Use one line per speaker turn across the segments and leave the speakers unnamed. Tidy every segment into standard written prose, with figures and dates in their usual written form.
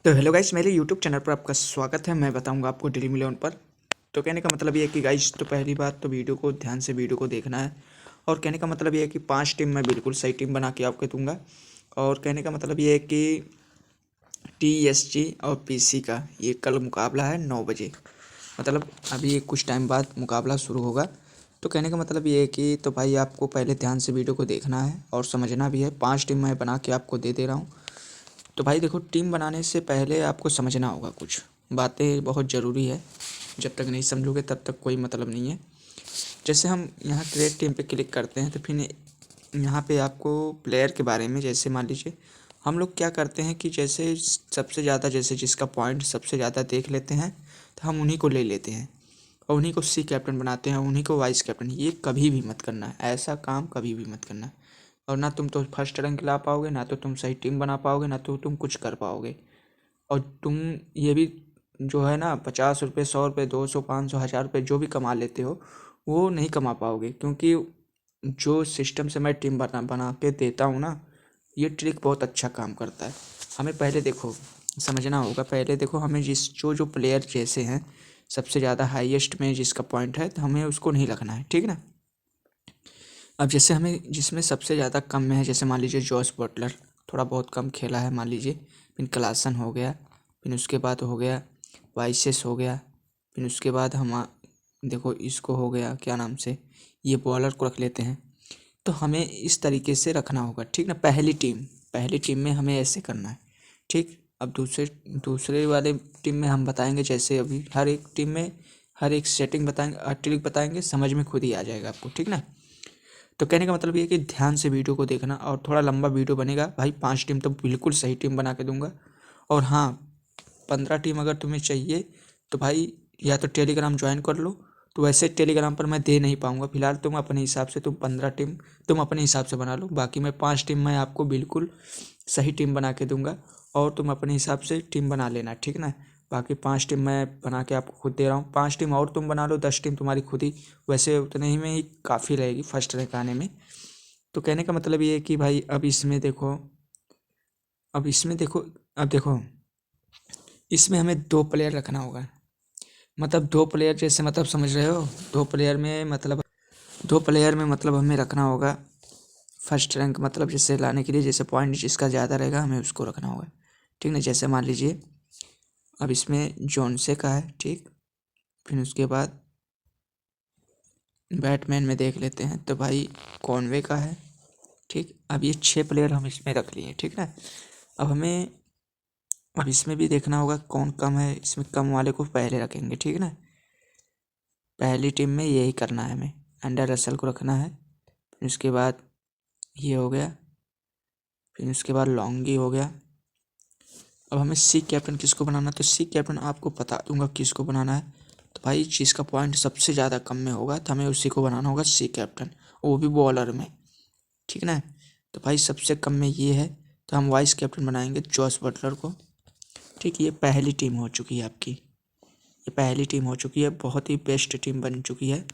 तो hello guys, मेरे YouTube channel पर आपका स्वागत है। मैं बताऊंगा आपको ड्रीम इलेवन पर। तो कहने का मतलब ये है कि गाइस, तो पहली बात तो वीडियो को ध्यान से वीडियो को देखना है। और कहने का मतलब ये है कि 5 टीम मैं बिल्कुल सही टीम बना के आपको दूंगा। और कहने का मतलब ये है कि TSG और PC का ये कल मुकाबला है 9 बजे। मतलब अभी कुछ टाइम बाद मुकाबला शुरू होगा। तो कहने का मतलब ये है कि तो भाई आपको पहले ध्यान से वीडियो को देखना है और समझना भी है। 5 टीम मैं बना के आपको दे रहा हूँ। तो भाई देखो, टीम बनाने से पहले आपको समझना होगा कुछ बातें, बहुत ज़रूरी है। जब तक नहीं समझोगे तब तक कोई मतलब नहीं है। जैसे हम यहाँ क्रिएट टीम पे क्लिक करते हैं तो फिर यहाँ पे आपको प्लेयर के बारे में, जैसे मान लीजिए हम लोग क्या करते हैं कि जैसे सबसे ज़्यादा, जैसे जिसका पॉइंट सबसे ज़्यादा देख लेते हैं तो हम उन्हीं को ले लेते हैं और उन्हीं को सी कैप्टन बनाते हैं, उन्हीं को वाइस कैप्टन। ये कभी भी मत करना है, ऐसा काम कभी भी मत करना है। और ना तुम तो फर्स्ट रैंक ला पाओगे, ना तो तुम सही टीम बना पाओगे, ना तो तुम कुछ कर पाओगे। और तुम ये भी जो है ना, 50 रुपये, 100 रुपये, 200, 500, 1000 रुपये जो भी कमा लेते हो वो नहीं कमा पाओगे। क्योंकि जो सिस्टम से मैं टीम बना बना के देता हूँ ना, ये ट्रिक बहुत अच्छा काम करता है। हमें पहले देखो समझना होगा। पहले देखो, हमें जो प्लेयर जैसे हैं सबसे ज़्यादा हाईएस्ट में जिसका पॉइंट है, तो हमें उसको नहीं रखना है, ठीक ना। अब जैसे हमें जिसमें सबसे ज़्यादा कम में है, जैसे मान लीजिए जॉस बटलर थोड़ा बहुत कम खेला है मान लीजिए, फिर क्लासन हो गया, फिर उसके बाद हो गया वाइसेस हो गया, फिर उसके बाद हम देखो इसको हो गया क्या नाम से, ये बॉलर को रख लेते हैं। तो हमें इस तरीके से रखना होगा, ठीक ना। पहली टीम में हमें ऐसे करना है, ठीक। अब दूसरे दूसरे वाले टीम में हम बताएंगे, जैसे अभी हर एक टीम में हर एक सेटिंग बताएंगे, ट्रिक बताएंगे, समझ में खुद ही आ जाएगा आपको, ठीक ना। तो कहने का मतलब ये है कि ध्यान से वीडियो को देखना, और थोड़ा लंबा वीडियो बनेगा भाई। 5 टीम तो बिल्कुल सही टीम बना के दूंगा। और हाँ, 15 टीम अगर तुम्हें चाहिए तो भाई या तो टेलीग्राम ज्वाइन कर लो। तो वैसे टेलीग्राम पर मैं दे नहीं पाऊँगा फिलहाल। तुम अपने हिसाब से, तुम 15 टीम तुम अपने हिसाब से बना लो। बाकी मैं 5 टीम मैं आपको बिल्कुल सही टीम बना के दूंगा, और तुम अपने हिसाब से टीम बना लेना, ठीक ना। बाकी 5 टीम मैं बना के आपको खुद दे रहा हूँ। 5 टीम और तुम बना लो, 10 टीम तुम्हारी खुद ही। वैसे उतने ही में ही काफ़ी रहेगी फर्स्ट रैंक आने में। तो कहने का मतलब ये है कि भाई अब इसमें देखो, अब देखो इसमें हमें 2 प्लेयर रखना होगा। मतलब 2 प्लेयर जैसे, मतलब समझ रहे हो। 2 प्लेयर में मतलब हमें रखना होगा फर्स्ट रैंक, मतलब जैसे लाने के लिए, जैसे पॉइंट जिसका ज़्यादा रहेगा हमें उसको रखना होगा, ठीक ना। जैसे मान लीजिए अब इसमें जॉनसे का है, ठीक। फिर उसके बाद बैटमैन में देख लेते हैं तो भाई कॉनवे का है, ठीक। अब ये 6 प्लेयर हम इसमें रख लिए, ठीक ना। अब इसमें भी देखना होगा कौन कम है, इसमें कम वाले को पहले रखेंगे, ठीक ना। पहली टीम में यही करना है, हमें अंडर रसल को रखना है। फिर उसके बाद ये हो गया, फिर उसके बाद लॉन्गी हो गया। अब हमें सी कैप्टन किसको बनाना है, तो सी कैप्टन आपको बता दूंगा किसको बनाना है। तो भाई जिसका पॉइंट सबसे ज़्यादा कम में होगा तो हमें उसी को बनाना होगा सी कैप्टन, वो भी बॉलर में, ठीक ना। तो भाई सबसे कम में ये है, तो हम वाइस कैप्टन बनाएंगे जॉस बटलर को, ठीक। ये पहली टीम हो चुकी है आपकी, ये पहली टीम हो चुकी है, बहुत ही बेस्ट टीम बन चुकी है।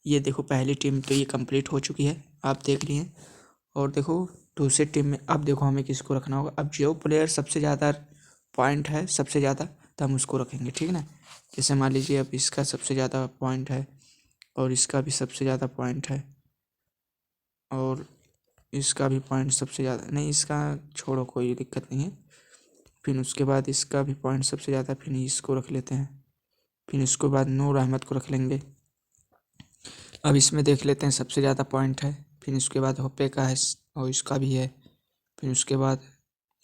ये देखो पहली टीम तो ये कंप्लीट हो चुकी है, आप देख लिए। और देखो दूसरी टीम में, अब देखो हमें किसको रखना होगा। अब जो प्लेयर सबसे ज़्यादा पॉइंट है, सबसे ज़्यादा, तो हम उसको रखेंगे, ठीक ना। जैसे मान लीजिए अब इसका सबसे ज़्यादा पॉइंट है, और इसका भी सबसे ज़्यादा पॉइंट है, और इसका भी पॉइंट सबसे ज़्यादा नहीं, इसका छोड़ो, कोई दिक्कत नहीं है। फिर उसके बाद इसका भी पॉइंट सबसे ज़्यादा, फिर इसको रख लेते हैं। फिर इसके बाद नूर अहमद को रख लेंगे। अब इसमें देख लेते हैं सबसे ज़्यादा पॉइंट है, फिर उसके बाद होपे का है, और इसका भी है। फिर उसके बाद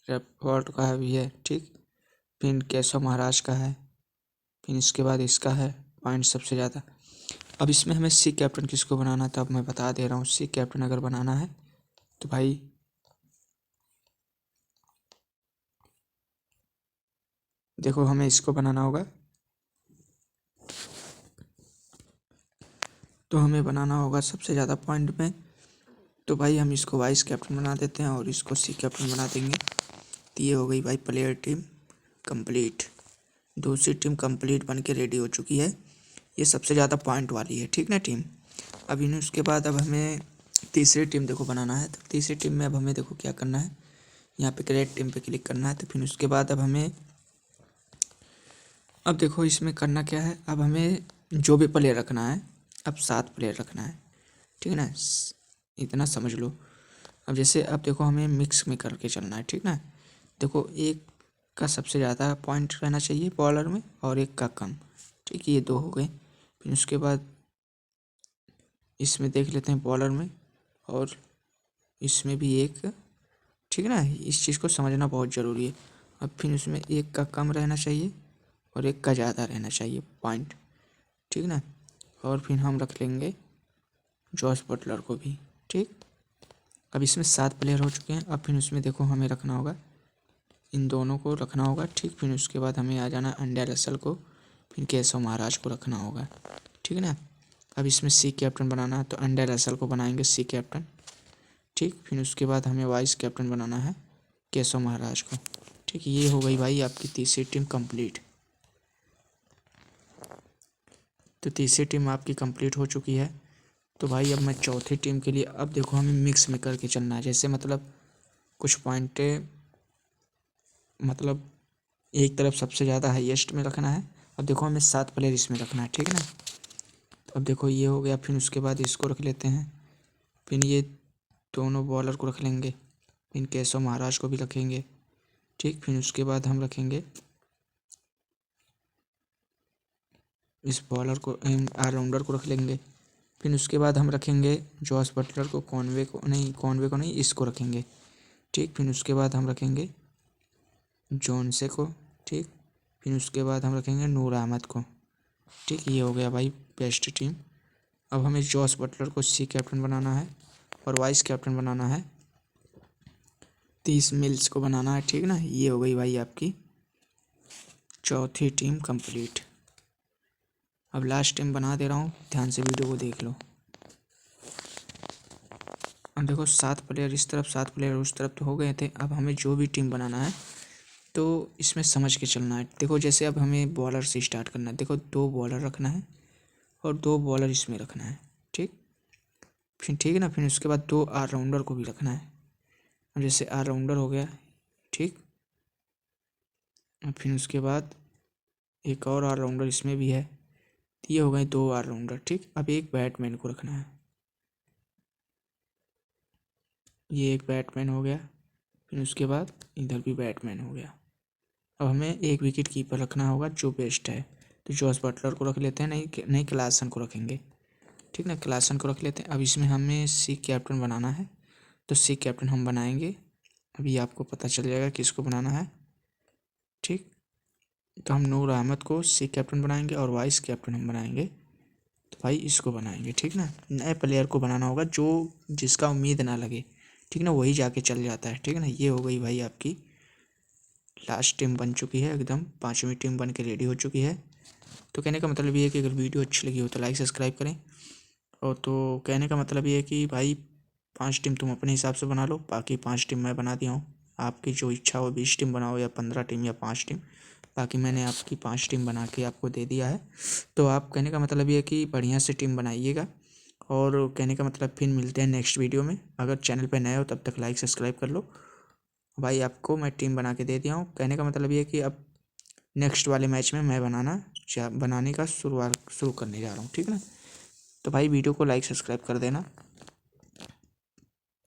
रेफोर्ट का भी है, ठीक। फिर केशव महाराज का है। फिर इसके बाद इसका है पॉइंट सबसे ज़्यादा। अब इसमें हमें सी कैप्टन किसको बनाना था, अब मैं बता दे रहा हूँ। सी कैप्टन अगर बनाना है तो भाई देखो हमें इसको बनाना होगा। तो हमें बनाना होगा सबसे ज़्यादा पॉइंट में, तो भाई हम इसको वाइस कैप्टन बना देते हैं और इसको सी कैप्टन बना देंगे। तो ये हो गई भाई प्लेयर टीम कंप्लीट। दूसरी टीम कंप्लीट बन के रेडी हो चुकी है। ये सबसे ज़्यादा पॉइंट वाली है, ठीक ना टीम। अब इन्हें उसके बाद अब हमें तीसरी टीम देखो बनाना है। तो तीसरी टीम में अब हमें देखो क्या करना है। यहाँ पे क्रिएट टीम पे क्लिक करना है। तो फिर उसके बाद अब देखो इसमें करना क्या है, अब हमें जो भी प्लेयर रखना है, अब 7 प्लेयर रखना है, ठीक है ना, इतना समझ लो। अब जैसे अब देखो हमें मिक्स में करके चलना है, ठीक ना। देखो एक का सबसे ज़्यादा पॉइंट रहना चाहिए बॉलर में और एक का कम, ठीक, ये 2 हो गए। फिर उसके बाद इसमें देख लेते हैं बॉलर में और इसमें भी एक, ठीक है ना, इस चीज़ को समझना बहुत ज़रूरी है। अब फिर उसमें एक का कम रहना चाहिए और एक का ज़्यादा रहना चाहिए पॉइंट, ठीक ना। और फिर हम रख लेंगे जॉस बटलर को भी, ठीक। अब इसमें 7 प्लेयर हो चुके हैं। अब फिर उसमें देखो हमें रखना होगा, इन दोनों को रखना होगा, ठीक। फिर उसके बाद हमें आ जाना एंड्रे रसेल को, फिर केशव महाराज को रखना होगा, ठीक है ना। अब इसमें सी कैप्टन बनाना है तो एंड्रे रसेल को बनाएंगे सी कैप्टन, ठीक। फिर उसके बाद हमें वाइस कैप्टन बनाना है केशव महाराज को, ठीक। ये हो गई भाई आपकी तीसरी टीम कंप्लीट। तो तीसरी टीम आपकी कंप्लीट हो चुकी है। तो भाई अब मैं चौथी टीम के लिए, अब देखो हमें मिक्स में करके चलना है, जैसे मतलब कुछ पॉइंट मतलब एक तरफ सबसे ज़्यादा हाईएस्ट में रखना है। अब देखो हमें 7 प्लेयर इसमें रखना है, ठीक है ना। तो अब देखो ये हो गया। फिर उसके बाद इसको रख लेते हैं, फिर ये दोनों बॉलर को रख लेंगे, फिर केशव महाराज को भी रखेंगे, ठीक। फिर उसके बाद हम रखेंगे इस बॉलर को, ऑलराउंडर को रख लेंगे। फिर उसके बाद हम रखेंगे जॉस बटलर को, कॉनवे को नहीं, इसको रखेंगे, ठीक। फिर उसके बाद हम रखेंगे जोनसे को, ठीक। फिर उसके बाद हम रखेंगे नूर अहमद को, ठीक। ये हो गया भाई बेस्ट टीम। अब हमें जॉस बटलर को सी कैप्टन बनाना है और वाइस कैप्टन बनाना है 30 मिल्स को बनाना है, ठीक ना। ये हो गई भाई आपकी चौथी टीम कंप्लीट। अब लास्ट टीम बना दे रहा हूँ, ध्यान से वीडियो को देख लो। अब देखो 7 प्लेयर इस तरफ 7 प्लेयर उस तरफ तो हो गए थे। अब हमें जो भी टीम बनाना है तो इसमें समझ के चलना है। देखो जैसे अब हमें बॉलर से स्टार्ट करना है, देखो 2 बॉलर रखना है और 2 बॉलर इसमें रखना है, ठीक। फिर ठीक है ना। फिर उसके बाद 2 ऑलराउंडर को भी रखना है। अब जैसे ऑलराउंडर हो गया, ठीक। फिर उसके बाद एक और ऑलराउंडर इसमें भी है, तो ये हो गए 2 ऑलराउंडर, ठीक। अब एक बैट्समैन को रखना है, ये एक बैट्समैन हो गया। फिर उसके बाद इधर भी बैट्समैन हो गया। अब हमें एक विकेट कीपर रखना होगा जो बेस्ट है, तो जॉस बटलर को रख लेते हैं, नहीं क्लासन को रखेंगे, ठीक ना, क्लासन को रख लेते हैं। अब इसमें हमें सी कैप्टन बनाना है तो सी कैप्टन हम बनाएंगे, अभी आपको पता चल जाएगा किसको बनाना है, ठीक। तो हम नूर अहमद को सी कैप्टन बनाएंगे और वाइस कैप्टन हम बनाएंगे, तो भाई इसको बनाएंगे, ठीक ना। नए प्लेयर को बनाना होगा जो जिसका उम्मीद ना लगे, ठीक ना, वही जाके चल जाता है, ठीक है ना। ये हो गई भाई आपकी लास्ट टीम बन चुकी है, एकदम 5वीं टीम बन के रेडी हो चुकी है। तो कहने का मतलब ये है कि अगर वीडियो अच्छी लगी हो तो लाइक सब्सक्राइब करें। और तो कहने का मतलब ये है कि भाई 5 टीम तुम अपने हिसाब से बना लो, बाकी 5 टीम मैं बना दिया हूँ। आपकी जो इच्छा हो 20 टीम बनाओ या 15 टीम या 5 टीम, बाकी मैंने आपकी 5 टीम बना के आपको दे दिया है। तो आप कहने का मतलब ये है कि बढ़िया से टीम बनाइएगा। और कहने का मतलब फिर मिलते हैं नेक्स्ट वीडियो में। अगर चैनल पे नए हो तब तक लाइक सब्सक्राइब कर लो। भाई आपको मैं टीम बना के दे दिया हूँ। कहने का मतलब ये है कि अब नेक्स्ट वाले मैच में मैं बनाने का शुरू करने जा रहा हूँ, ठीक है ना। तो भाई वीडियो को लाइक सब्सक्राइब कर देना।